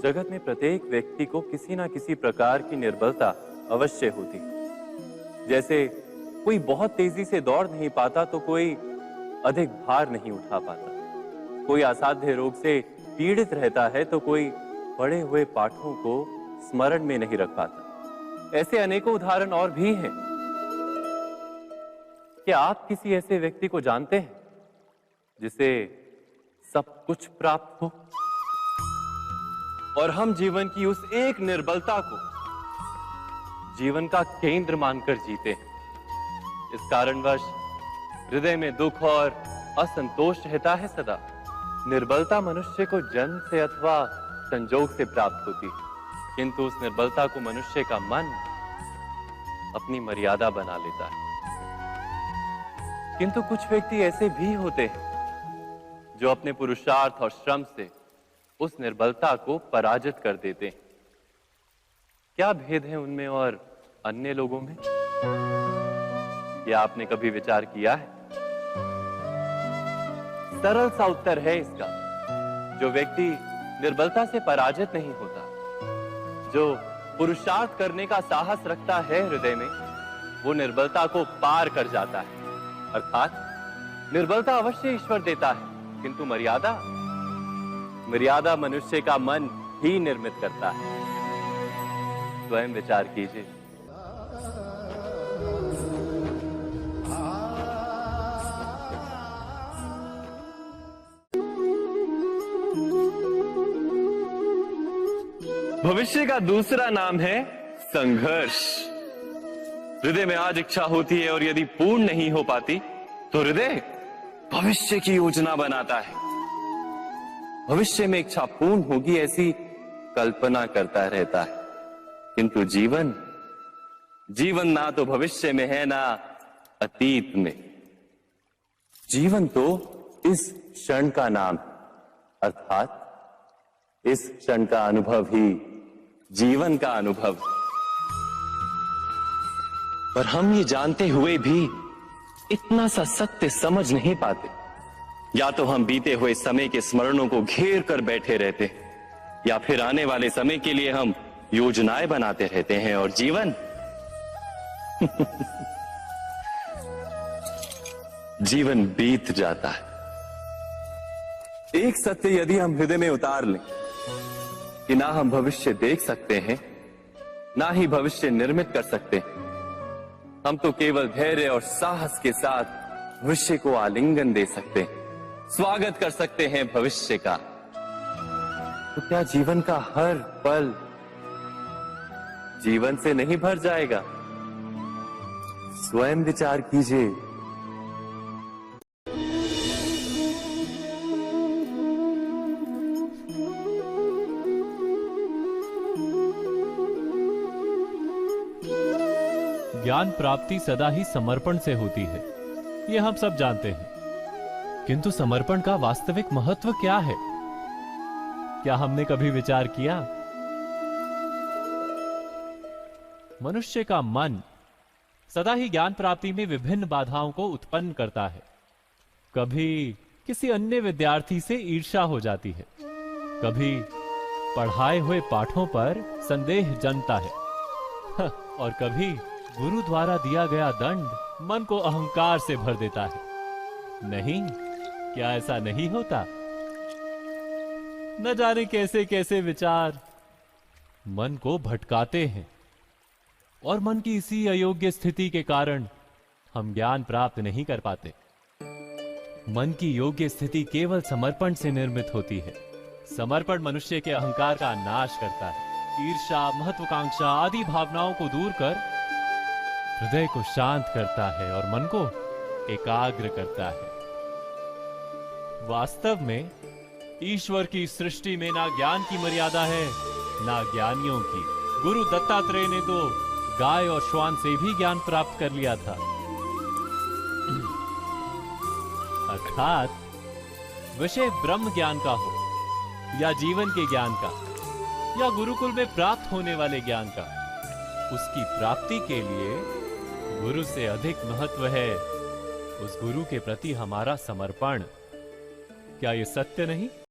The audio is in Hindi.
जगत में प्रत्येक व्यक्ति को किसी ना किसी प्रकार की निर्बलता अवश्य होती है। जैसे कोई बहुत तेजी से दौड़ नहीं पाता तो कोई अधिक भार नहीं उठा पाता, कोई असाध्य रोग से पीड़ित रहता है तो कोई पढ़े हुए पाठों को स्मरण में नहीं रख पाता। ऐसे अनेकों उदाहरण और भी हैं। क्या आप किसी ऐसे व्यक्ति को जानते हैं जिसे सब कुछ प्राप्त हो और हम जीवन की उस एक निर्बलता को जीवन का केंद्र मानकर जीते हैं? इस कारणवश हृदय में दुख और असंतोष रहता है सदा। निर्बलता मनुष्य को जन्म से अथवा संजोग से प्राप्त होती है, किंतु उस निर्बलता को मनुष्य का मन अपनी मर्यादा बना लेता है। किंतु कुछ व्यक्ति ऐसे भी होते हैं जो अपने पुरुषार्थ और श्रम से उस निर्बलता को पराजित कर देते हैं। क्या भेद है उनमें और अन्य लोगों में? क्या आपने कभी विचार किया है? सरल सा उत्तर है इसका। जो व्यक्ति निर्बलता से पराजित नहीं होता, जो पुरुषार्थ करने का साहस रखता है हृदय में, वो निर्बलता को पार कर जाता है। अर्थात निर्बलता अवश्य ईश्वर देता है, किंतु मर्यादा मनुष्य का मन ही निर्मित करता है। स्वयं विचार कीजिए। भविष्य का दूसरा नाम है संघर्ष। हृदय में आज इच्छा होती है और यदि पूर्ण नहीं हो पाती तो हृदय भविष्य की योजना बनाता है। भविष्य में इच्छा पूर्ण होगी ऐसी कल्पना करता रहता है, किंतु जीवन ना तो भविष्य में है ना अतीत में। जीवन तो इस क्षण का नाम है, अर्थात इस क्षण का अनुभव ही जीवन का अनुभव। पर हम ये जानते हुए भी इतना सा सत्य समझ नहीं पाते। या तो हम बीते हुए समय के स्मरणों को घेर कर बैठे रहते, या फिर आने वाले समय के लिए हम योजनाएं बनाते रहते हैं और जीवन जीवन बीत जाता है। एक सत्य यदि हम हृदय में उतार लें कि ना हम भविष्य देख सकते हैं, ना ही भविष्य निर्मित कर सकते हैं, हम तो केवल धैर्य और साहस के साथ भविष्य को आलिंगन दे सकते हैं, स्वागत कर सकते हैं भविष्य का। तो क्या जीवन का हर पल जीवन से नहीं भर जाएगा? स्वयं विचार कीजिए। ज्ञान प्राप्ति सदा ही समर्पण से होती है, यह हम सब जानते हैं। किंतु समर्पण का वास्तविक महत्व क्या है? क्या हमने कभी विचार किया? मनुष्य का मन सदा ही ज्ञान प्राप्ति में विभिन्न बाधाओं को उत्पन्न करता है। कभी किसी अन्य विद्यार्थी से ईर्ष्या हो जाती है, कभी पढ़ाए हुए पाठों पर संदेह जन्मता है और कभी गुरु द्वारा दिया गया दंड मन को अहंकार से भर देता है। नहीं, क्या ऐसा नहीं होता? न जाने कैसे कैसे विचार मन को भटकाते हैं और मन की इसी अयोग्य स्थिति के कारण हम ज्ञान प्राप्त नहीं कर पाते। मन की योग्य स्थिति केवल समर्पण से निर्मित होती है। समर्पण मनुष्य के अहंकार का नाश करता है, ईर्ष्या, महत्वाकांक्षा आदि भावनाओं को दूर कर हृदय को शांत करता है और मन को एकाग्र करता है। वास्तव में ईश्वर की सृष्टि में ना ज्ञान की मर्यादा है, ना ज्ञानियों की। गुरु दत्तात्रेय ने तो गाय और श्वान से भी ज्ञान प्राप्त कर लिया था। अर्थात विषय ब्रह्म ज्ञान का हो या जीवन के ज्ञान का या गुरुकुल में प्राप्त होने वाले ज्ञान का, उसकी प्राप्ति के लिए गुरु से अधिक महत्व है उस गुरु के प्रति हमारा समर्पण। क्या ये सत्य नहीं?